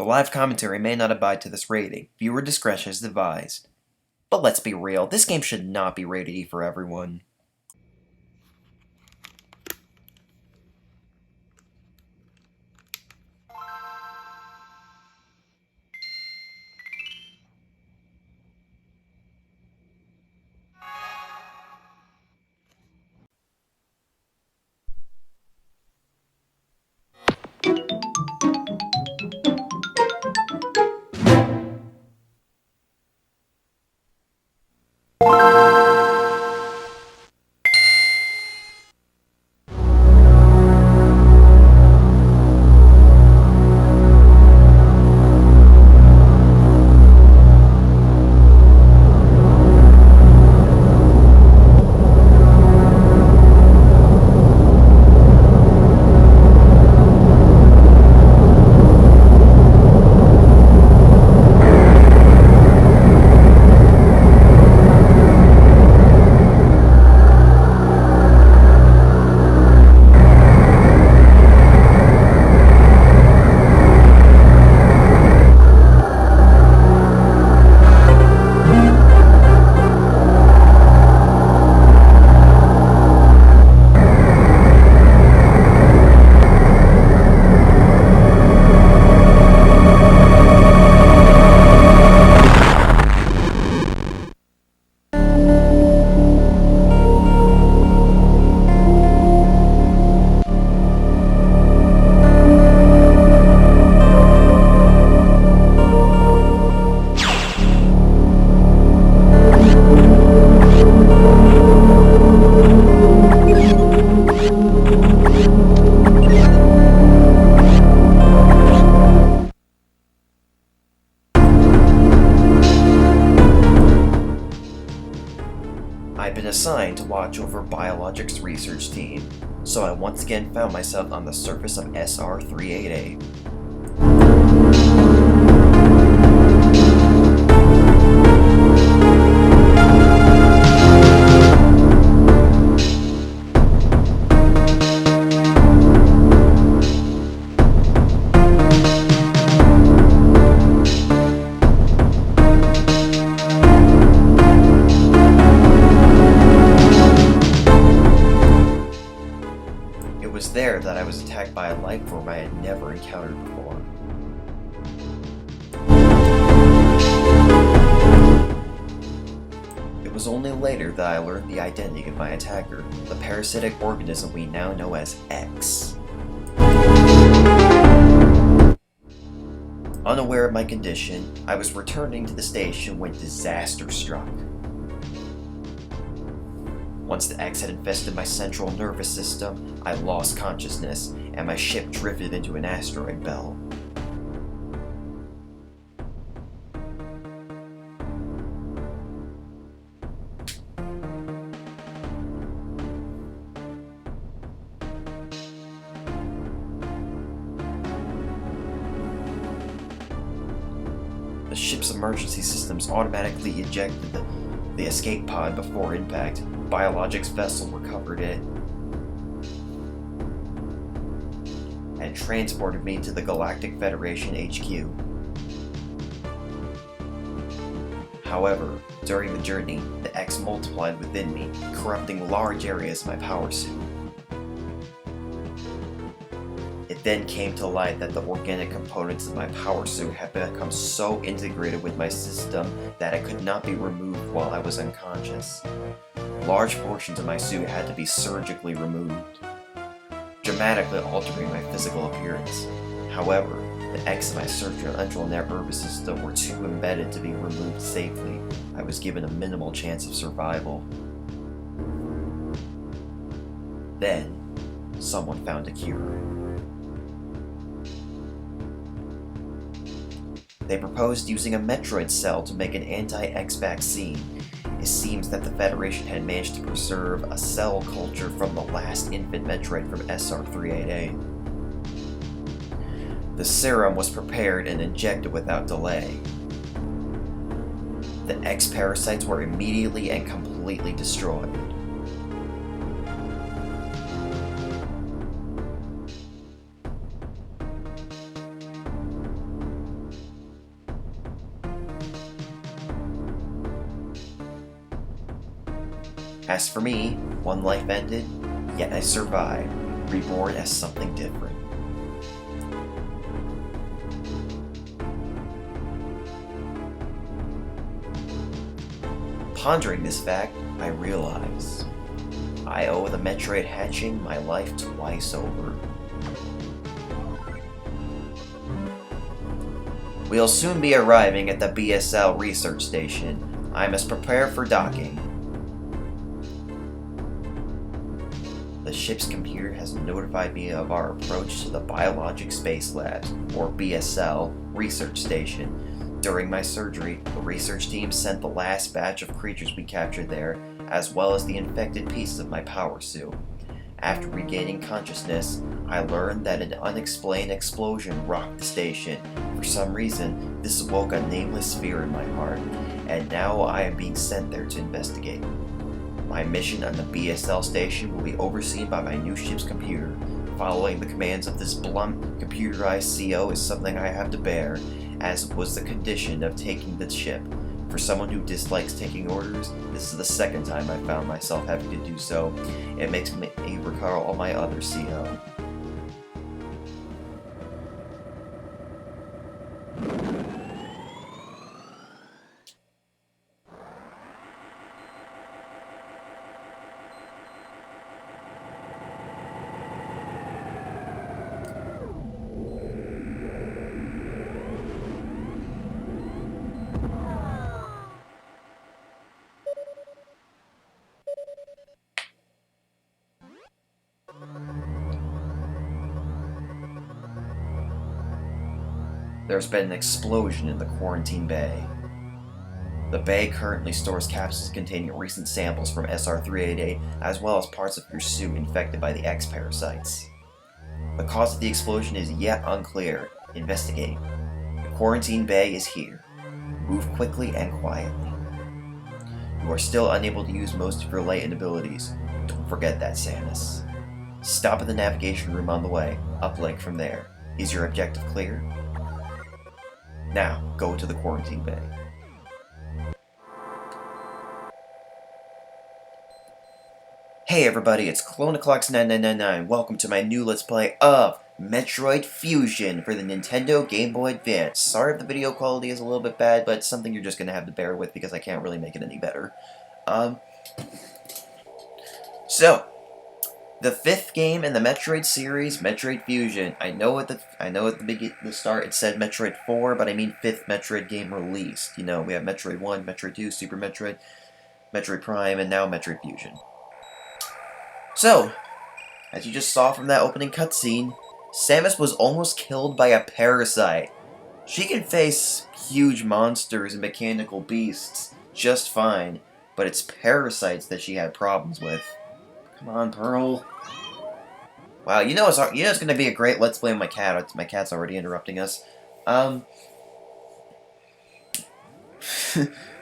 The live commentary may not abide to this rating. Viewer discretion is advised. But let's be real, this game should not be rated E for everyone. I've been assigned to watch over Biologics research team, so I once again found myself on the surface of SR-388. It was there that I was attacked by a life form I had never encountered before. It was only later that I learned the identity of my attacker, the parasitic organism we now know as X. Unaware of my condition, I was returning to the station when disaster struck. Once the X had infested my central nervous system, I lost consciousness, and my ship drifted into an asteroid belt. The ship's emergency systems automatically ejected the escape pod before impact. Biologics vessel recovered it and transported me to the Galactic Federation HQ. However, during the journey, the X multiplied within me, corrupting large areas of my power suit. It then came to light that the organic components of my power suit had become so integrated with my system that it could not be removed while I was unconscious. Large portions of my suit had to be surgically removed, dramatically altering my physical appearance. However, the X in my central nervous system were too embedded to be removed safely. I was given a minimal chance of survival. Then, someone found a cure. They proposed using a Metroid cell to make an anti-X vaccine. It seems that the Federation had managed to preserve a cell culture from the last infant Metroid from SR-388. The serum was prepared and injected without delay. The X Parasites were immediately and completely destroyed. As for me, one life ended, yet I survived, reborn as something different. Pondering this fact, I realize I owe the Metroid Hatchling my life twice over. We'll soon be arriving at the BSL research station. I must prepare for docking. The ship's computer has notified me of our approach to the Biologic Space Labs, or BSL, research station. During my surgery, the research team sent the last batch of creatures we captured there, as well as the infected pieces of my power suit. After regaining consciousness, I learned that an unexplained explosion rocked the station. For some reason, this awoke a nameless fear in my heart, and now I am being sent there to investigate. My mission on the BSL station will be overseen by my new ship's computer. Following the commands of this blunt, computerized CO is something I have to bear, as was the condition of taking the ship. For someone who dislikes taking orders, this is the second time I found myself having to do so. It makes me recall all my other CO. There's been an explosion in the quarantine bay. The bay currently stores capsules containing recent samples from SR-388, as well as parts of your suit infected by the X Parasites. The cause of the explosion is yet unclear. Investigate. The quarantine bay is here. Move quickly and quietly. You are still unable to use most of your latent abilities. Don't forget that, Samus. Stop at the navigation room on the way. Uplink from there. Is your objective clear? Now, go to the quarantine bay. Hey everybody, it's Clona Comics 9999. Welcome to my new Let's Play of Metroid Fusion for the Nintendo Game Boy Advance. Sorry if the video quality is a little bit bad, but it's something you're just going to have to bear with because I can't really make it any better. So, the fifth game in the Metroid series, Metroid Fusion. I know at the start it said Metroid 4, but I mean fifth Metroid game released. You know, we have Metroid 1, Metroid 2, Super Metroid, Metroid Prime, and now Metroid Fusion. So, as you just saw from that opening cutscene, Samus was almost killed by a parasite. She can face huge monsters and mechanical beasts just fine, but it's parasites that she had problems with. Come on, Pearl. Wow, you know it's going to be a great Let's Play with my cat. My cat's already interrupting us.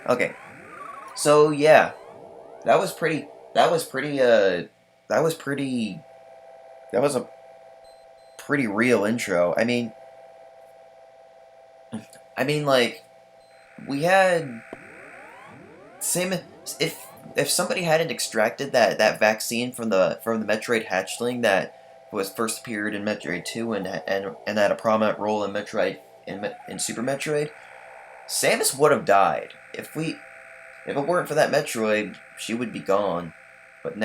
Okay. So yeah, that was a pretty real intro. I mean, like, we had if somebody hadn't extracted that vaccine from the Metroid Hatchling that was first appeared in Metroid 2 and had a prominent role in in Super Metroid, Samus would have died. If it weren't for that Metroid, she would be gone. But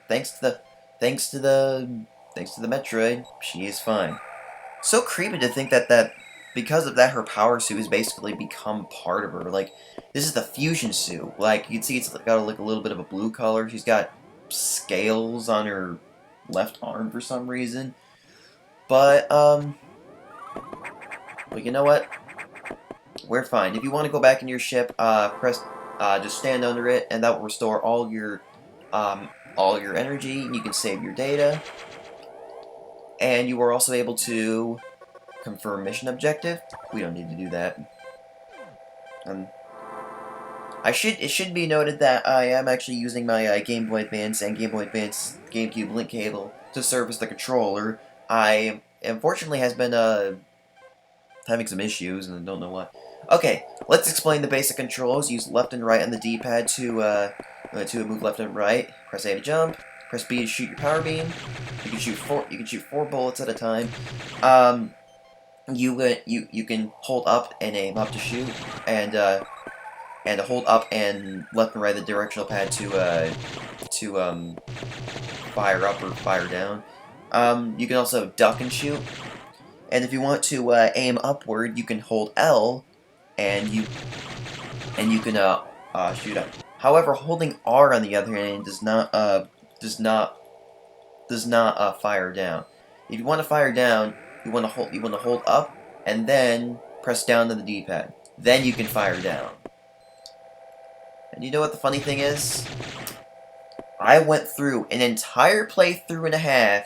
thanks to the Metroid, she is fine. So creepy to think that because of that, her power suit has basically become part of her. Like, this is the fusion suit. Like, you can see it's got a little bit of a blue color. She's got scales on her left arm for some reason. But, well, you know what? We're fine. If you want to go back in your ship, just stand under it, and that will restore all your energy, and you can save your data. And you are also able to confirm mission objective. We don't need to do that. It should be noted that I am actually using my Game Boy Advance and Game Boy Advance GameCube link cable to serve as the controller. I unfortunately has been having some issues, and I don't know why. Okay, let's explain the basic controls. Use left and right on the D-pad to move left and right. Press A to jump. Press B to shoot your power beam. You can shoot four bullets at a time. You can hold up and aim up to shoot, and hold up and left and right the directional pad to fire up or fire down. You can also duck and shoot. And if you want to aim upward, you can hold L, and you can shoot up. However, holding R on the other hand does not fire down. If you want to fire down, you want to hold up and then press down to the D-pad. Then you can fire down. And you know what the funny thing is? I went through an entire playthrough and a half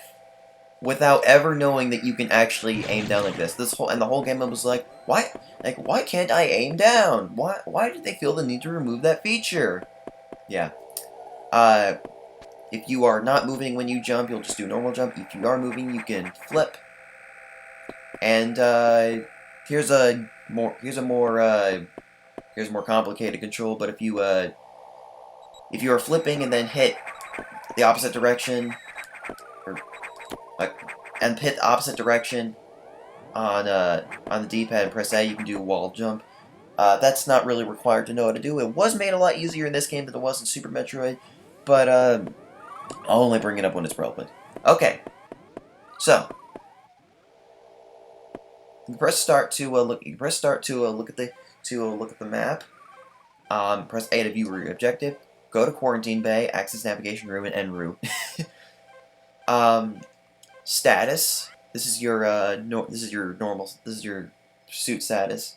without ever knowing that you can actually aim down like this. The whole game I was like, why can't I aim down? Why did they feel the need to remove that feature? Yeah. If you are not moving when you jump, you'll just do normal jump. If you are moving, you can flip. And here's a more complicated control. But if you are flipping and then hit the opposite direction, and hit the opposite direction on the D-pad and press A, you can do a wall jump. That's not really required to know how to do. It was made a lot easier in this game than it was in Super Metroid, but I'll only bring it up when it's relevant. Okay, so you can press start to look. You can press start to look at the map. Press A to view your objective. Go to Quarantine Bay, access navigation room, and end route. Status. This is your suit status.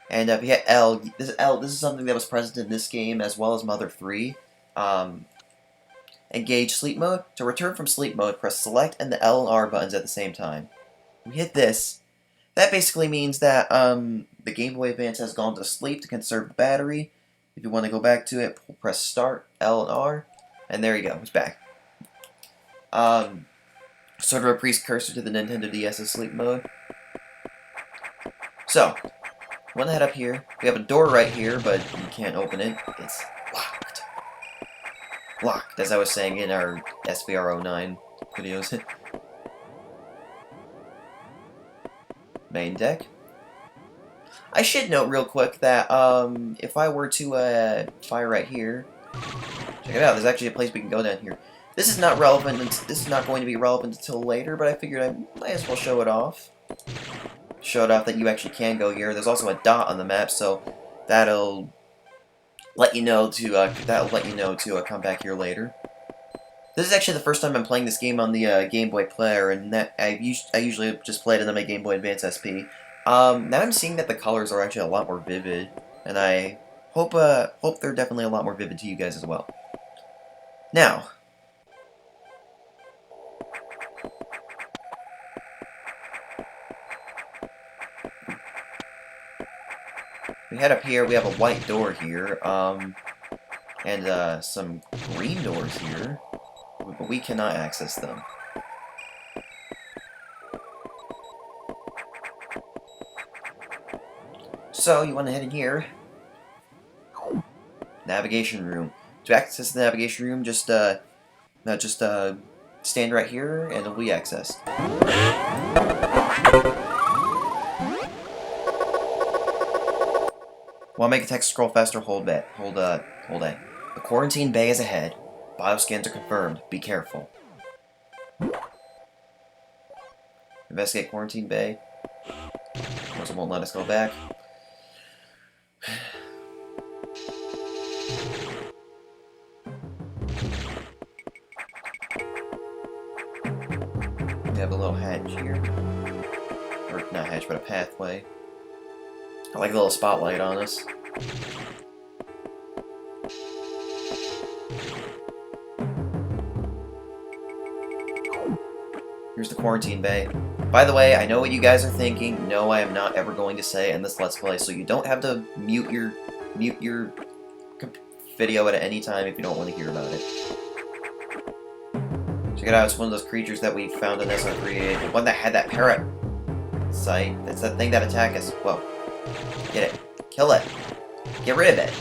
And if you hit L, this is something that was present in this game as well as Mother 3. Engage sleep mode. To return from sleep mode, press select and the L and R buttons at the same time. We hit this. That basically means that the Game Boy Advance has gone to sleep to conserve the battery. If you want to go back to it, press start, L and R, and there you go, it's back. Sort of a precursor to the Nintendo DS's sleep mode. So, want to head up here. We have a door right here, but you can't open it. It's locked. Locked, as I was saying in our SVR09 videos. Main deck. I should note real quick that if I were to fire right here, check it out. There's actually a place we can go down here. This is not relevant. This is not going to be relevant until later, but I figured I might as well show it off. Show it off that you actually can go here. There's also a dot on the map, so that'll let you know to come back here later. This is actually the first time I'm playing this game on the Game Boy Player, and that I usually just play it on my Game Boy Advance SP. Now I'm seeing that the colors are actually a lot more vivid, and I hope they're definitely a lot more vivid to you guys as well. Now, we head up here. We have a white door here, and some green doors here, but we cannot access them. So, you want to head in here. Navigation room. To access the navigation room, just stand right here, and it'll be accessed. Want to make the text scroll faster? Hold A. The quarantine bay is ahead. Bioscans are confirmed. Be careful. Investigate quarantine bay. Of course, it won't let us go back. We have a little hatch here. Or, not hatch, but a pathway. I like a little spotlight on us. Here's the quarantine bay. By the way, I know what you guys are thinking. No, I am not ever going to say in this Let's Play, so you don't have to mute your video at any time if you don't want to hear about it. Check it out, it's one of those creatures that we found in SR3, the one that had that parrot. Parasite. That's that thing that attack us. Whoa. Get it. Kill it. Get rid of it.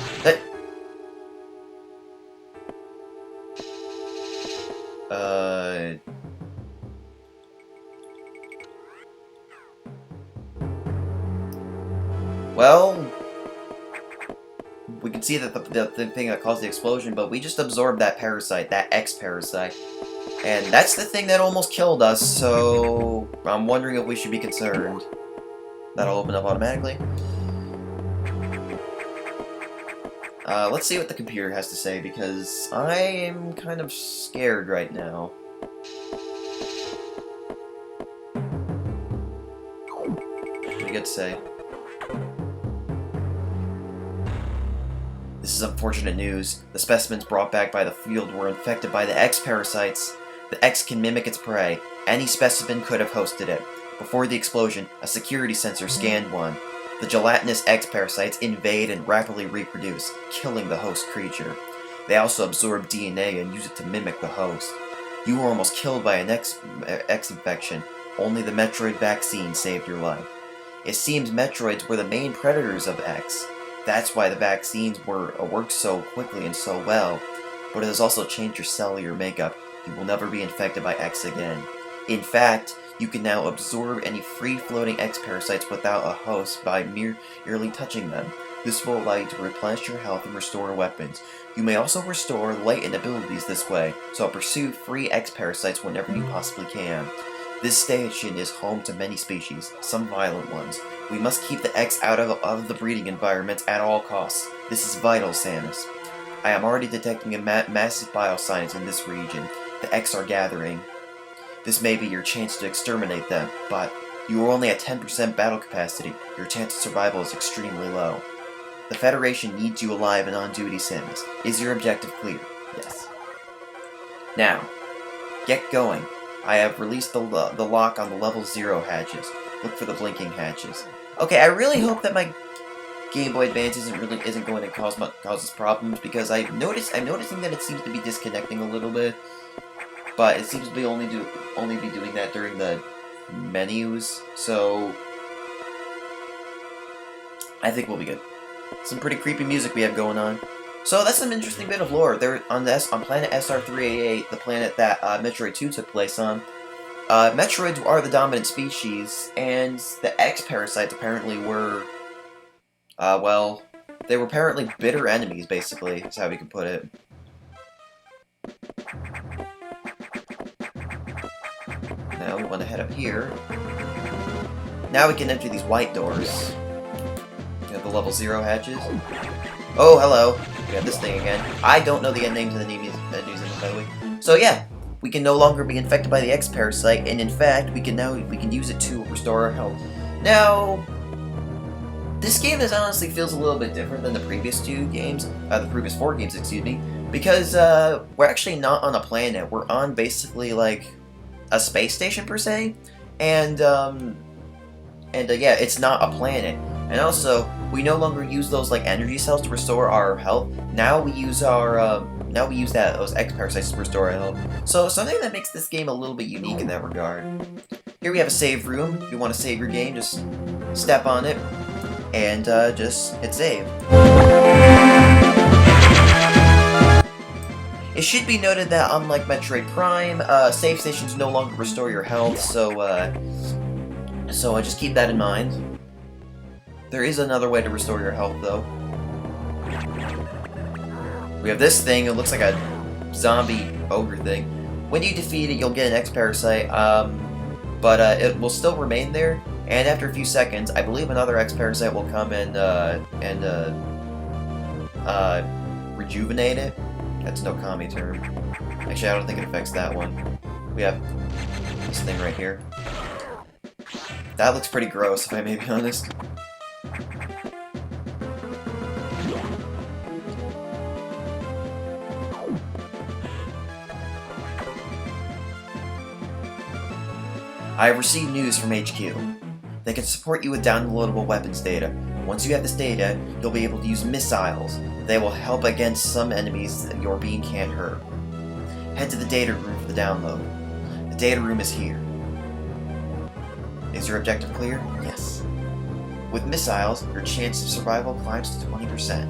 Well, we can see that the thing that caused the explosion, but we just absorbed that parasite, that X Parasite. And that's the thing that almost killed us, so I'm wondering if we should be concerned. That'll open up automatically. Let's see what the computer has to say, because I am kind of scared right now. What do you got to say? This is unfortunate news. The specimens brought back by the field were infected by the X Parasites. The X can mimic its prey. Any specimen could have hosted it. Before the explosion, a security sensor scanned one. The gelatinous X Parasites invade and rapidly reproduce, killing the host creature. They also absorb DNA and use it to mimic the host. You were almost killed by an X infection. Only the Metroid vaccine saved your life. It seems Metroids were the main predators of X. That's why the vaccines worked so quickly and so well, but it has also changed your cellular makeup. You will never be infected by X again. In fact, you can now absorb any free-floating X parasites without a host by merely touching them. This will allow you to replenish your health and restore weapons. You may also restore latent abilities this way, so pursue free X parasites whenever you possibly can. This station is home to many species, some violent ones. We must keep the X out of the breeding environment at all costs. This is vital, Samus. I am already detecting a massive biosigns in this region. The X are gathering. This may be your chance to exterminate them, but you are only at 10% battle capacity. Your chance of survival is extremely low. The Federation needs you alive and on duty, Samus. Is your objective clear? Yes. Now, get going. I have released the lock on the level 0 hatches. Look for the blinking hatches. Okay, I really hope that my Game Boy Advance isn't going to cause us problems, because I'm noticing that it seems to be disconnecting a little bit, but it seems to be only be doing that during the menus. So I think we'll be good. Some pretty creepy music we have going on. So that's some interesting bit of lore. There on planet SR388, the planet that Metroid 2 took place on. Metroids are the dominant species, and the X Parasites apparently were, well, they were apparently bitter enemies, basically, is how we can put it. Now we want to head up here. Now we can enter these white doors. We have the level 0 hatches. Oh, hello. We have this thing again. I don't know the end names of the enemies, by the way. So yeah, we can no longer be infected by the X Parasite, and in fact, we can use it to restore our health. Now, this game honestly feels a little bit different than the previous 2 games, the previous 4 games, excuse me, because we're actually not on a planet. We're on basically like a space station per se, and yeah, it's not a planet. And also, we no longer use those like energy cells to restore our health. Now we use those X Parasites to restore our health. So something that makes this game a little bit unique in that regard. Here we have a save room. If you want to save your game, just step on it and just hit save. It should be noted that unlike Metroid Prime, save stations no longer restore your health, so just keep that in mind. There is another way to restore your health, though. We have this thing. It looks like a zombie ogre thing. When you defeat it, you'll get an X Parasite, but it will still remain there. And after a few seconds, I believe another X Parasite will come and rejuvenate it. That's no Kami term. Actually, I don't think it affects that one. We have this thing right here. That looks pretty gross, if I may be honest. I have received news from HQ. They can support you with downloadable weapons data. Once you have this data, you'll be able to use missiles. They will help against some enemies that your beam can't hurt. Head to the data room for the download. The data room is here. Is your objective clear? Yes. With missiles, your chance of survival climbs to 20%.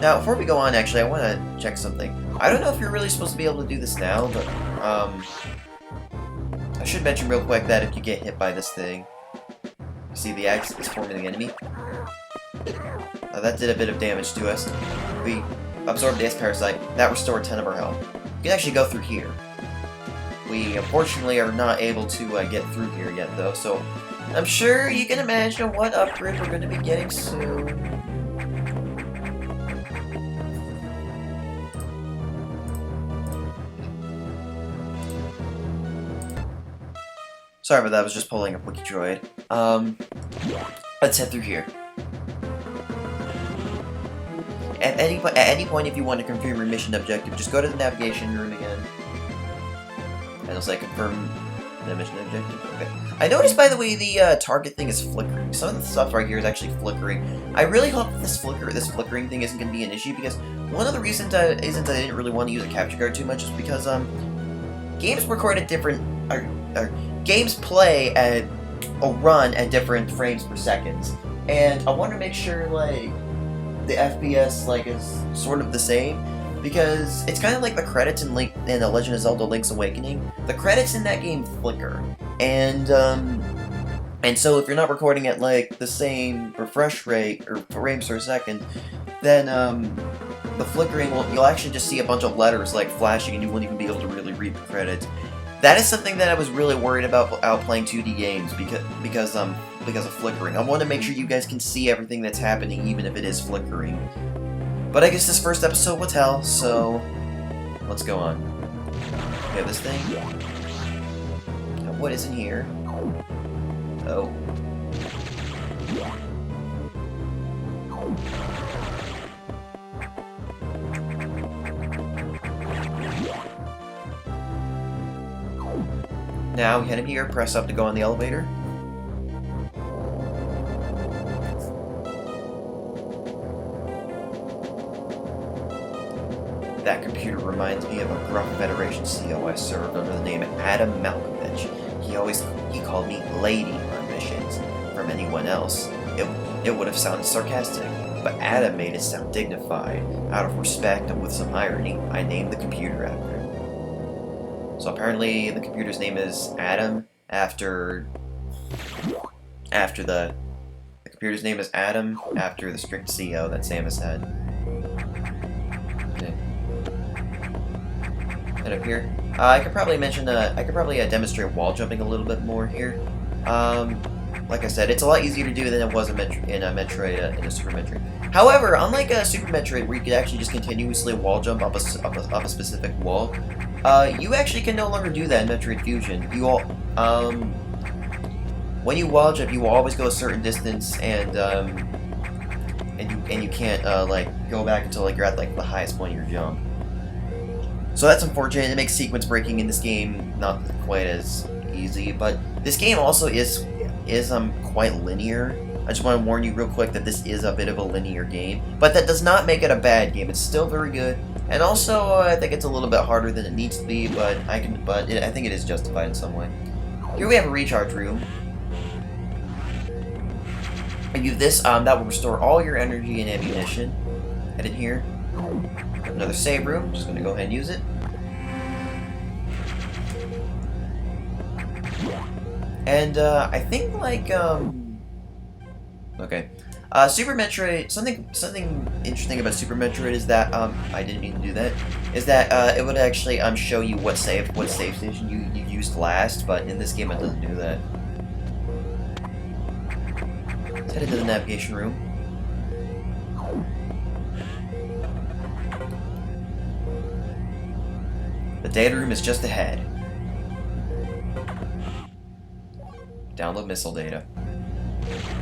Now, before we go on, actually, I want to check something. I don't know if you're really supposed to be able to do this now, but, I should mention real quick that if you get hit by this thing, you see the X is forming the enemy. That did a bit of damage to us. We absorbed the X Parasite. That restored 10 of our health. You can actually go through here. We, unfortunately, are not able to get through here yet, though, so I'm sure you can imagine what upgrade we're going to be getting soon. Sorry about that, I was just pulling a Wiki Droid. Let's head through here. At any point, if you want to confirm your mission objective, just go to the navigation room again. And it'll say confirm the mission objective. Okay. I noticed, by the way, the target thing is flickering. Some of the stuff right here is actually flickering. I really hope that this flickering thing isn't going to be an issue, because one of the reasons isn't that I didn't really want to use a capture card too much is because games record at different games play at or run at different frames per second, and I want to make sure like the FPS like is sort of the same, because it's kind of like the credits in The Legend of Zelda: Link's Awakening. The credits in that game flicker, and so if you're not recording at like the same refresh rate or frames per second, then the flickering you'll actually just see a bunch of letters like flashing, and you won't even be able to really read the credits. That is something that I was really worried about playing 2D games because of flickering. I want to make sure you guys can see everything that's happening, even if it is flickering. But I guess this first episode will tell, so let's go on. We have this thing. Now, what is in here? Oh. Now, head in here, press up to go on the elevator. That computer reminds me of a gruff Federation CO I served under the name Adam Malkovich. He called me Lady on missions. From anyone else, it would have sounded sarcastic, but Adam made it sound dignified. Out of respect and with some irony, I named the computer after him. So apparently the computer's name is Adam after the computer's name is Adam after the strict CO that Samus had. Okay. And up here, I could probably mention demonstrate wall jumping a little bit more here. Like I said, it's a lot easier to do than it was in a Super Metroid. However, unlike a Super Metroid where you could actually just continuously wall jump up a specific wall, you actually can no longer do that in Metroid Fusion. When you wall jump, you will always go a certain distance, and you can't like go back until like you're at like the highest point of your jump. So that's unfortunate. It makes sequence breaking in this game not quite as easy, but this game also is quite linear. I just want to warn you real quick that this is a bit of a linear game, but that does not make it a bad game. It's still very good, and also I think it's a little bit harder than it needs to be, but I think it is justified in some way. Here we have a recharge room. And you this that will restore all your energy and ammunition. Head in here. Another save room. Just gonna go ahead and use it. And I think like okay. Super Metroid, something interesting about Super Metroid is that I didn't mean to do that. Is that it would actually show you what save station you used last, but in this game it doesn't do that. Let's head into the navigation room. The data room is just ahead. Download missile data.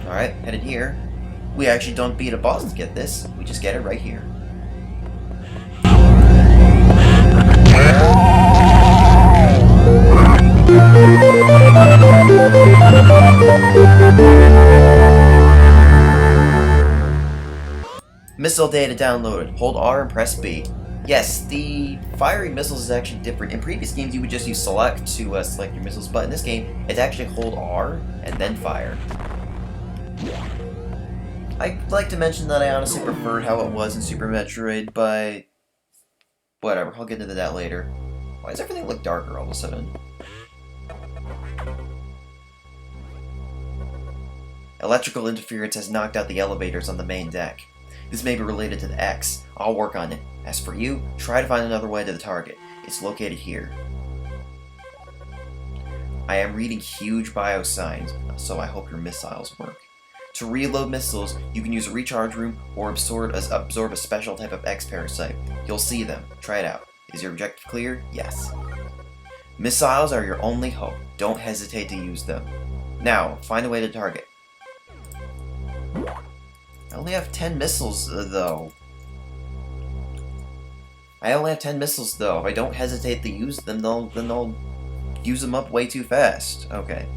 Alright, head in here. We actually don't beat a boss to get this. We just get it right here. Missile data downloaded. Hold R and press B. Yes, the firing missiles is actually different. In previous games, you would just use select to select your missiles, but in this game, it's actually hold R and then fire. I'd like to mention that I honestly preferred how it was in Super Metroid, but whatever, I'll get into that later. Why does everything look darker all of a sudden? Electrical interference has knocked out the elevators on the main deck. This may be related to the X. I'll work on it. As for you, try to find another way to the target. It's located here. I am reading huge bio signs, so I hope your missiles work. To reload missiles, you can use a recharge room or absorb a special type of X Parasite. You'll see them. Try it out. Is your objective clear? Yes. Missiles are your only hope. Don't hesitate to use them. Now, find a way to target. I only have 10 missiles, though. If I don't hesitate to use them, then they'll use them up way too fast. Okay.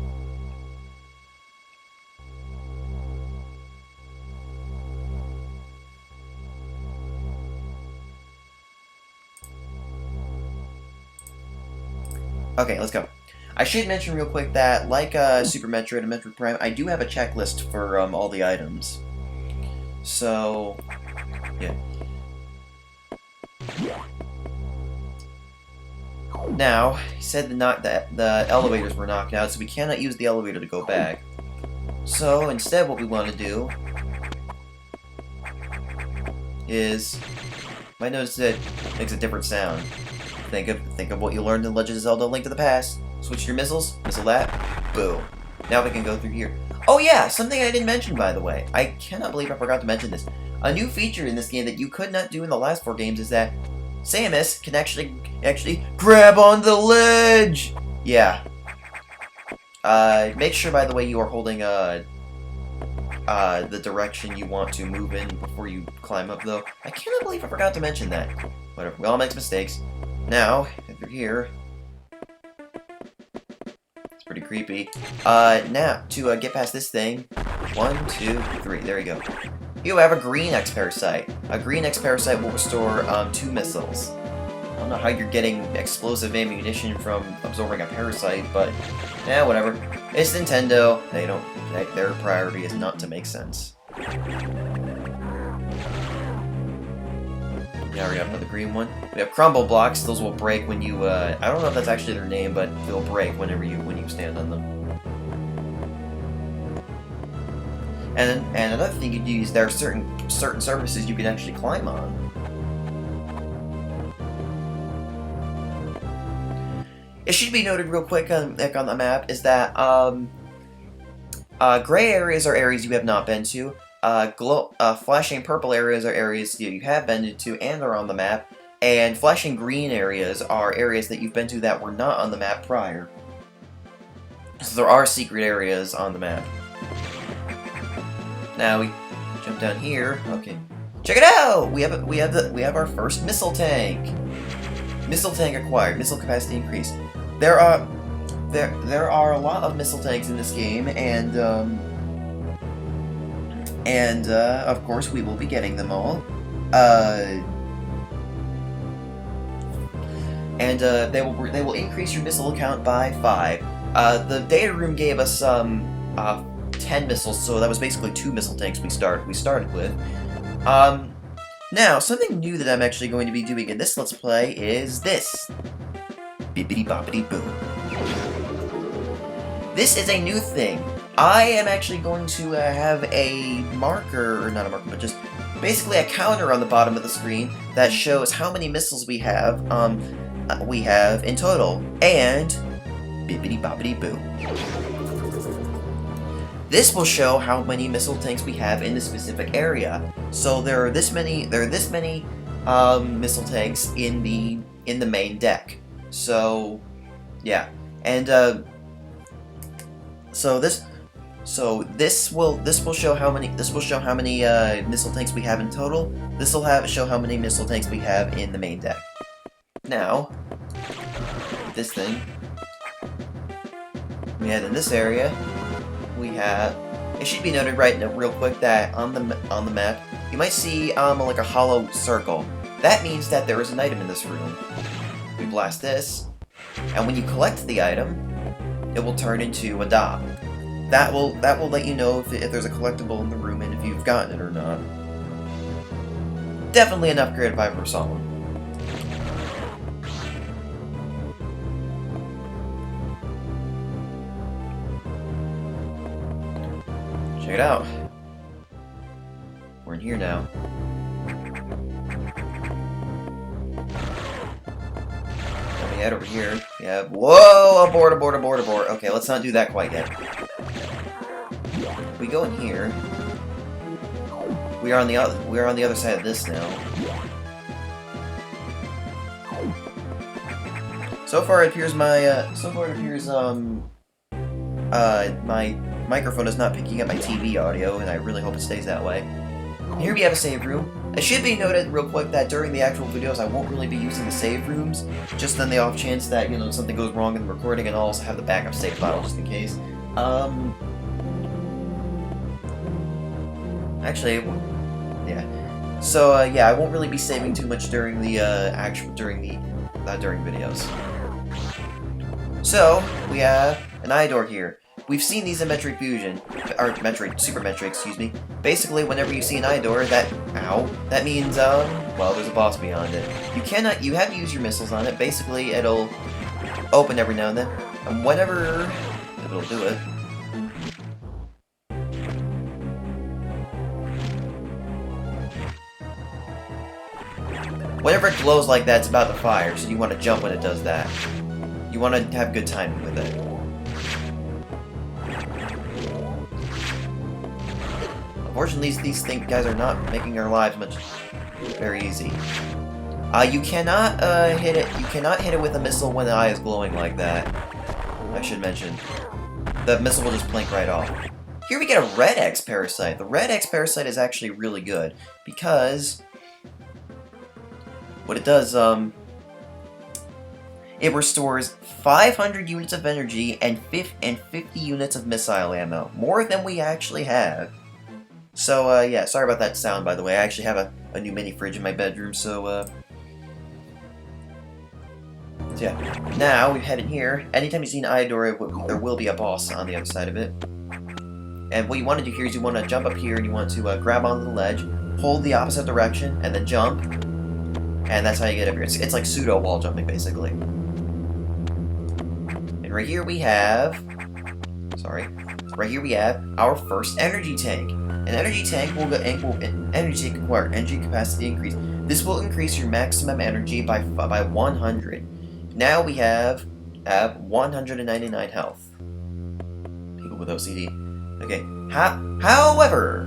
Okay, let's go. I should mention real quick that, like Super Metroid and Metroid Prime, I do have a checklist for all the items. So, yeah. Now, he said that the elevators were knocked out, so we cannot use the elevator to go back. So, instead what we want to do is, you might notice that it makes a different sound. Think of what you learned in Legend of Zelda: Link to the Past. Switch your missiles, missile that, boom. Now we can go through here. Oh yeah, something I didn't mention, by the way. I cannot believe I forgot to mention this. A new feature in this game that you could not do in the last 4 games is that Samus can actually grab on the ledge! Yeah. Make sure, by the way, you are holding the direction you want to move in before you climb up, though. I cannot believe I forgot to mention that. Whatever, we all make mistakes. Now, if you're here... It's pretty creepy. Now, to get past this thing... 1, 2, 3, there you go. You have a green X Parasite. A green X Parasite will restore 2 missiles. I don't know how you're getting explosive ammunition from absorbing a parasite, but yeah, whatever. It's Nintendo. Their priority is not to make sense. Now we have another green one. We have Crumble Blocks. Those will break when you. I don't know if that's actually their name, but they'll break when you stand on them. And another thing you can use, there are certain surfaces you can actually climb on. It should be noted real quick on the map is that gray areas are areas you have not been to. Flashing purple areas are areas you have been to and are on the map. And flashing green areas are areas that you've been to that were not on the map prior. So there are secret areas on the map. Now we jump down here. Okay, check it out. We have our first missile tank. Missile tank acquired. Missile capacity increased. There are a lot of missile tanks in this game, and of course we will be getting them all. They will increase your missile count by 5. The data room gave us 10 missiles, so that was basically 2 missile tanks we started with. Now, something new that I'm actually going to be doing in this Let's Play is this. Bippity boppity boom. This is a new thing. I am actually going to have a marker, or not a marker, but just basically a counter on the bottom of the screen that shows how many missiles we have in total, and bippity boppity boo. This will show how many missile tanks we have in the specific area. So there are this many missile tanks in the main deck. So yeah, and so this will show how many missile tanks we have in total. This will show how many missile tanks we have in the main deck. Now, this thing we had in this area, we have. It should be noted real quick that on the map you might see like a hollow circle. that means that there is an item in this room. We blast this, and when you collect the item, it will turn into a dot. That will let you know if there's a collectible in the room and if you've gotten it or not. Definitely an upgrade if I ever saw one. Check it out. We're in here now. Let me head over here. Yeah. Whoa! Abort! Okay, let's not do that quite yet. We go in here. We are on the other side of this now. So far it appears my my microphone is not picking up my TV audio, and I really hope it stays that way. Here we have a save room. It should be noted real quick that during the actual videos I won't really be using the save rooms, just on the off chance that, you know, something goes wrong in the recording, and I'll also have the backup save file just in case. Actually, yeah. So, yeah, I won't really be saving too much during the, during videos. So, we have an eye door here. We've seen these in Metroid Fusion, or Super Metroid, excuse me. Basically, whenever you see an eye door, that means, well, there's a boss beyond it. You have to use your missiles on it. Basically, it'll open every now and then, and whenever it'll do it. Whenever it glows like that, it's about to fire, so you want to jump when it does that. You want to have good timing with it. Unfortunately, these guys are not making our lives very easy. You cannot hit it. You cannot hit it with a missile when the eye is glowing like that. I should mention. The missile will just blink right off. Here we get a red X Parasite. The red X Parasite is actually really good because what it does, it restores 500 units of energy and 50 units of missile ammo. More than we actually have. So, yeah, sorry about that sound, by the way. I actually have a new mini fridge in my bedroom, so yeah. Now, we head in here. Anytime you see an eye door, there will be a boss on the other side of it. And what you want to do here is you want to jump up here and you want to grab onto the ledge, hold the opposite direction, and then jump. And that's how you get up here. It's like pseudo wall jumping, basically. And right here we have... Sorry. Right here we have our first energy tank. An energy tank will require energy capacity increase. This will increase your maximum energy by 100. Now we have 199 health. People with OCD. Okay. However,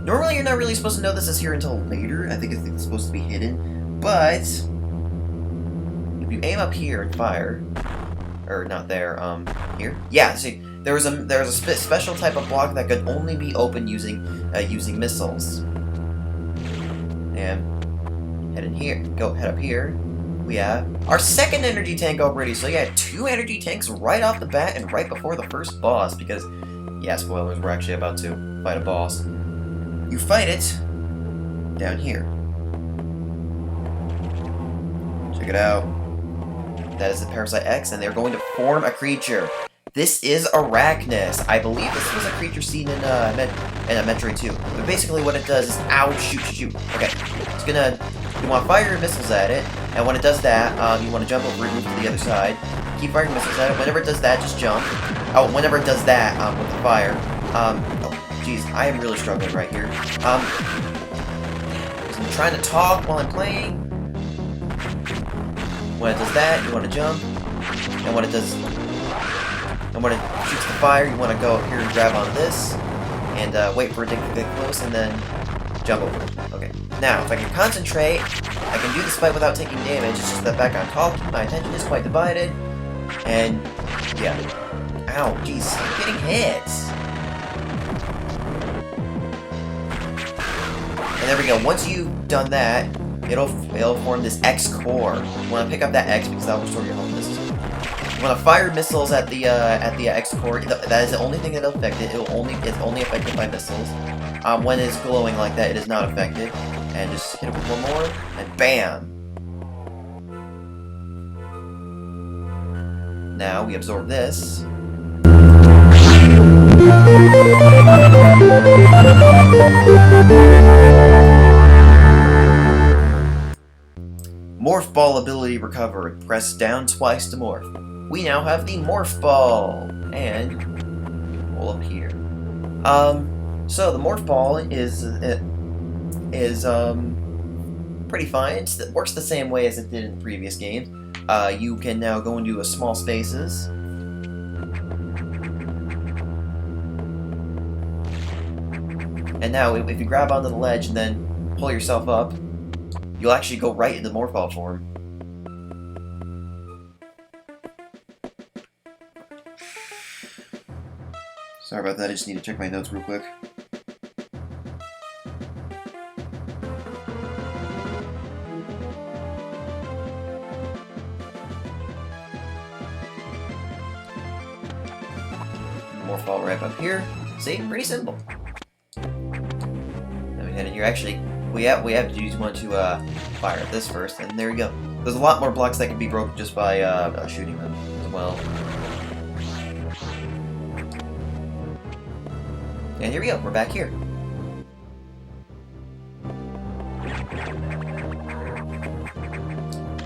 normally you're not really supposed to know this is here until later. I think it's supposed to be hidden. But if you aim up here and fire, or not there, here. Yeah. See. There's a special type of block that could only be opened using missiles. And head in here, head up here. We have our second energy tank already. So yeah, 2 energy tanks right off the bat and right before the first boss. Because yeah, spoilers, we're actually about to fight a boss. You fight it down here. Check it out. That is the Parasite X, and they're going to form a creature. This is Arachnus. I believe this was a creature seen in Metroid 2. But basically what it does is, ow, shoot. Okay, it's gonna, you want to fire your missiles at it, and when it does that, you want to jump over and move to the other side. Keep firing missiles at it. Whenever it does that, just jump. Oh, whenever it does that, with the fire. Oh, jeez, I am really struggling right here. I'm trying to talk while I'm playing. When it does that, you want to jump. And when it does... And when it shoots the fire, you want to go up here and grab on this, and wait for it to get close, and then jump over it. Okay. Now, if I can concentrate, I can do this fight without taking damage. It's just that back on talking, my attention is quite divided, and yeah. Ow, jeez, I'm getting hit. And there we go. Once you've done that, it'll form this X core. You want to pick up that X because that will restore your health. This is when I fire missiles at the X core, that is the only thing that will affect it. It's only affected by missiles. When it's glowing like that, it is not affected. And just hit it with one more, and bam! Now we absorb this. Morph Ball ability recovered. Press down twice to morph. We now have the Morph Ball, and roll up here. So the Morph Ball is pretty fine. It works the same way as it did in the previous game. You can now go into a small spaces. And now, if you grab onto the ledge and then pull yourself up, you'll actually go right into Morph Ball form. Sorry about that, I just need to check my notes real quick. Morph Ball right up here. See? Pretty simple. Now we head in here. Actually, we have to use one to fire at this first, and there we go. There's a lot more blocks that can be broken just by shooting them as well. And here we go. We're back here.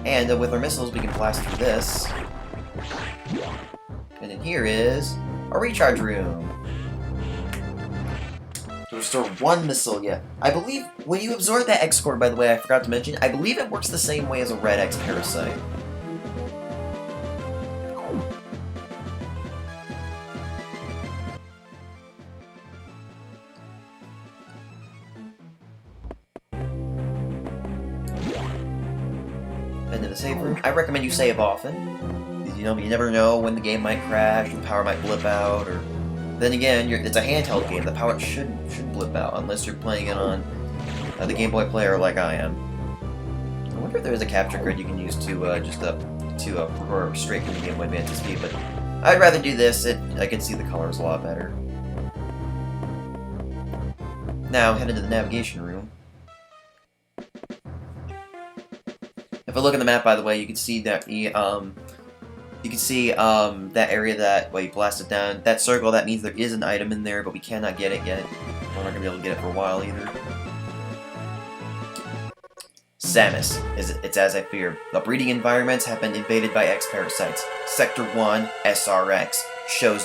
And with our missiles, we can blast through this. And then here is a recharge room. To restore one missile, yeah. I believe when you absorb that X core, by the way, I forgot to mention, I believe it works the same way as a red X Parasite. And in the save room, I recommend you save often. You know, you never know when the game might crash, the power might blip out, or... Then again, it's a handheld game. The power shouldn't blip out unless you're playing it on the Game Boy player like I am. I wonder if there's a capture card you can use to prefer straight from the Game Boy Advance speed, but I'd rather do this. I can see the colors a lot better. Now head into the navigation room. If I look at the map, by the way, you can see that that area that, well, you blast it down. That circle, that means there is an item in there, but we cannot get it yet. We're not going to be able to get it for a while either. Samus. It's as I feared. The breeding environments have been invaded by X Parasites. Sector 1, SRX, shows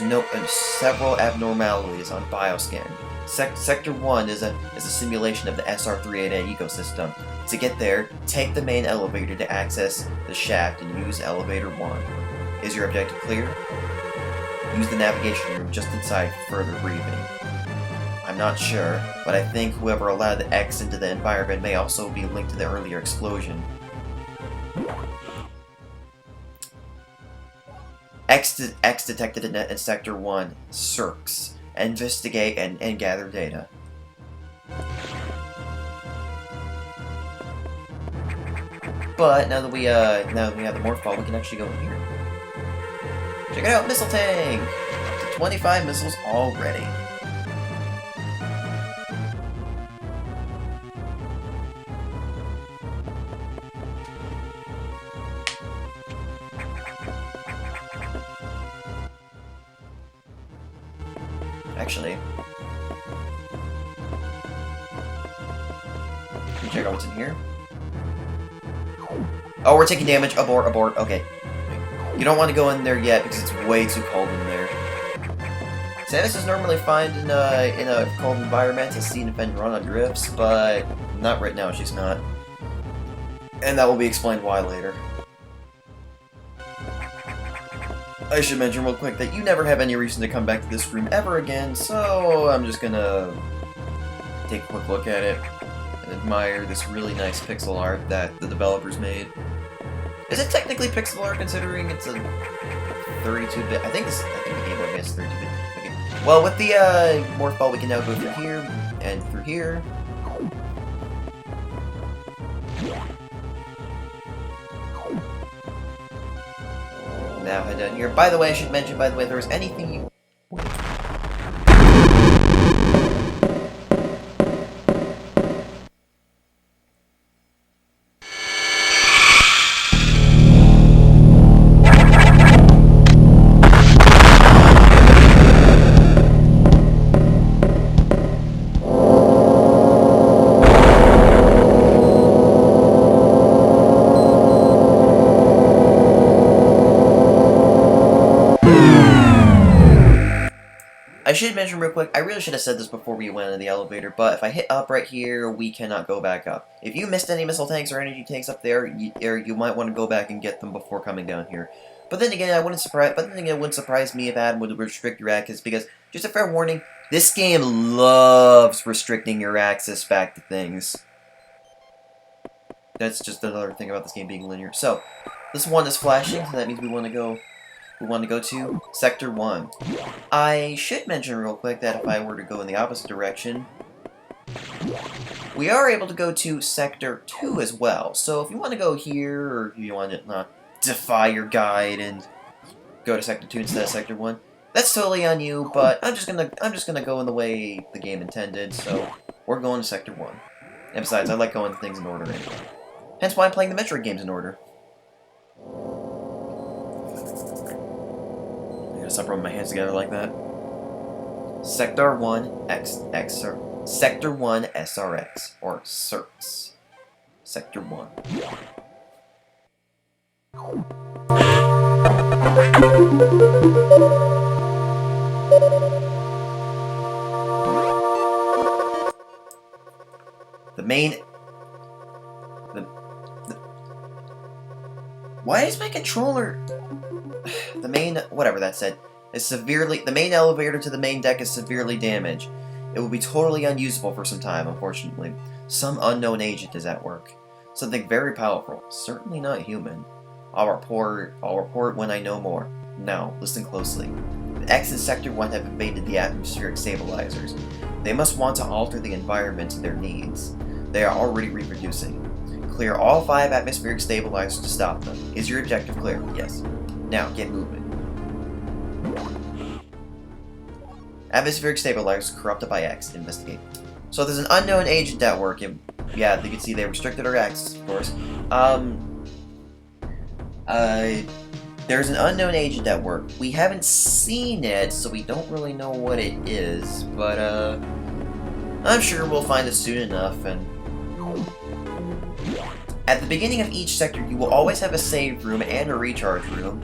several abnormalities on bioscan. Sector 1 is a simulation of the SR38A ecosystem. To get there, take the main elevator to access the shaft and use elevator 1. Is your objective clear? Use the navigation room just inside for further briefing. I'm not sure, but I think whoever allowed the X into the environment may also be linked to the earlier explosion. X detected in Sector 1. Search. Investigate and gather data. But now that we have the Morph Ball, we can actually go in here. Check it out, missile tank! Up to 25 missiles already. Actually, can you check out what's in here? Oh, we're taking damage. Abort, abort. Okay. You don't want to go in there yet because it's way too cold in there. Samus is normally fine in a cold environment to see and defend run on drifts, but not right now. She's not, and that will be explained why later. I should mention real quick that you never have any reason to come back to this room ever again, so I'm just gonna take a quick look at it and admire this really nice pixel art that the developers made. Is it technically pixel art considering it's a 32-bit? I think the Game Boy Advance is 32-bit. Okay. Well, with the Morph Ball, we can now go through here and through here. now head down here. By the way, I should mention, if there was anything you... I should mention real quick, I really should have said this before we went in the elevator, but if I hit up right here, we cannot go back up. If you missed any missile tanks or energy tanks up there, you might want to go back and get them before coming down here. But then again, it wouldn't surprise me if Adam would restrict your access, because, just a fair warning, this game loves restricting your access back to things. That's just another thing about this game being linear. So, this one is flashing, so that means we want to go to Sector 1. I should mention real quick that if I were to go in the opposite direction, we are able to go to Sector 2 as well. So if you want to go here, or if you want to defy your guide and go to Sector 2 instead of Sector 1, that's totally on you, but I'm just gonna go in the way the game intended, so we're going to Sector 1. And besides, I like going things in order anyway. Hence why I'm playing the Metroid games in order. Stop rubbing my hands together like that. Sector 1 Sector 1 SRX or CERTS. Sector 1. Why is my controller... whatever that said, the main elevator to the main deck is severely damaged. It will be totally unusable for some time, unfortunately. Some unknown agent is at work. Something very powerful, certainly not human. I'll report when I know more. Now, listen closely. The X and Sector 1 have invaded the atmospheric stabilizers. They must want to alter the environment to their needs. They are already reproducing. Clear all 5 atmospheric stabilizers to stop them. Is your objective clear? Yes. Now, get moving. Atmospheric stabilizers corrupted by X. Investigate. So there's an unknown agent at work. And yeah, you can see they restricted our access, of course. There's an unknown agent at work. We haven't seen it, so we don't really know what it is. But, I'm sure we'll find it soon enough, and... At the beginning of each sector, you will always have a save room and a recharge room.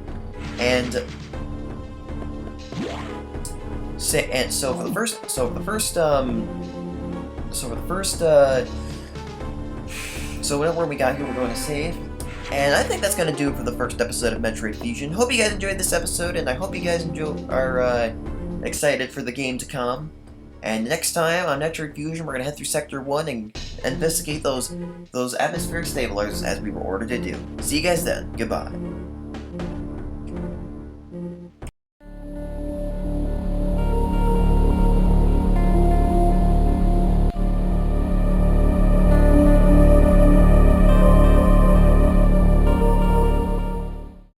So whatever we got here, we're going to save. And I think that's going to do it for the first episode of Metroid Fusion. Hope you guys enjoyed this episode, and I hope you guys are excited for the game to come. And next time on Metroid Fusion, we're going to head through Sector 1 and investigate those atmospheric stabilizers as we were ordered to do. See you guys then. Goodbye.